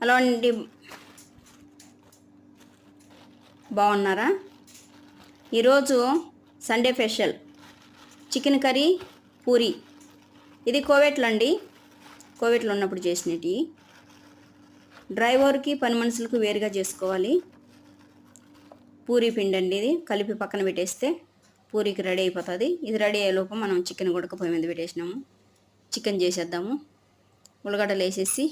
Hello అండి, బాగున్నారా? ఈరోజు Sunday special chicken curry puri. ఇది కోవేట్లో అండి, కోవేట్లో ఉన్నప్పుడు చేసినవి. డ్రైవర్కి పని మనుషులకు వేరుగా చేసుకోవాలి. పూరి పిండి అండి, ఇది కలిపి పక్కన పెట్టేస్తే పూరికి రెడీ అయిపోతుంది. ఇది రెడీ అయ్యేలోపు మనం చికెన్ పొయ్యి మీద పెట్టేసినాము. చికెన్ చేసేద్దాము. ఉల్లగడ్డలు వేసేసి,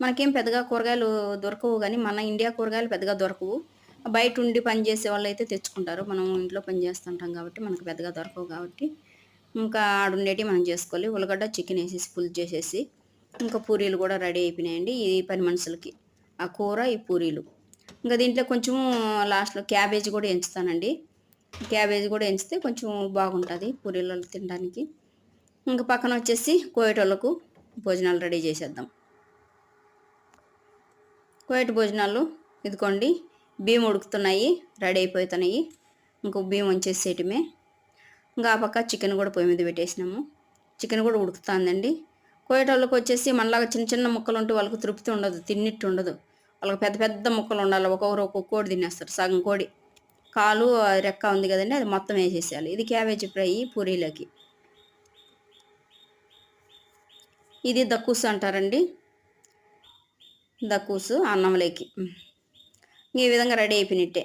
మనకేం పెద్దగా కూరగాయలు దొరకవు, కానీ మన ఇండియా కూరగాయలు పెద్దగా దొరకవు. బయట ఉండి పని చేసే వాళ్ళు అయితే తెచ్చుకుంటారు. మనం ఇంట్లో పని చేస్తుంటాం కాబట్టి మనకు పెద్దగా దొరకవు. కాబట్టి ఇంకా ఆడుండేటి మనం చేసుకోవాలి. ఉల్లగడ్డ చికెన్ వేసేసి పులుసు చేసేసి, ఇంకా పూరీలు కూడా రెడీ అయిపోయినాయండి. ఈ పని మనుషులకి ఆ కూర, ఈ పూరీలు. ఇంకా దీంట్లో కొంచెం లాస్ట్లో క్యాబేజీ కూడా ఎంచుతానండి. క్యాబేజీ కూడా ఎంచితే కొంచెం బాగుంటుంది పూరీలలో తినడానికి. ఇంకా పక్కన వచ్చేసి కోయేటోళ్ళకు భోజనాలు రెడీ చేసేద్దాం. కోయట భోజనాలు ఇదిగోండి, బియ్యం ఉడుకుతున్నాయి, రెడీ అయిపోతున్నాయి. ఇంకో బియ్యం వంచేసేయటమే. ఇంకా ఆ పక్క చికెన్ కూడా పొయ్యి మీద పెట్టేసినాము. చికెన్ కూడా ఉడుకుతుందండి. కోయేటోళ్ళకి వచ్చేసి మనలాగా చిన్న చిన్న ముక్కలు ఉంటే వాళ్ళకి తృప్తి ఉండదు, తిన్నట్టు ఉండదు. వాళ్ళకి పెద్ద పెద్ద ముక్కలు ఉండాలి. ఒక్కొక్క కోడి తినేస్తారు, సగం కోడి కాలు రెక్క ఉంది కదండి, అది మొత్తం వేసేసేయాలి. ఇది క్యాబేజీ ఫ్రై పూరీలోకి. ఇది దక్కూసు అంటారండి, దక్కూసు అన్నంలోకి. ఈ విధంగా రెడీ అయిపోయినట్టే.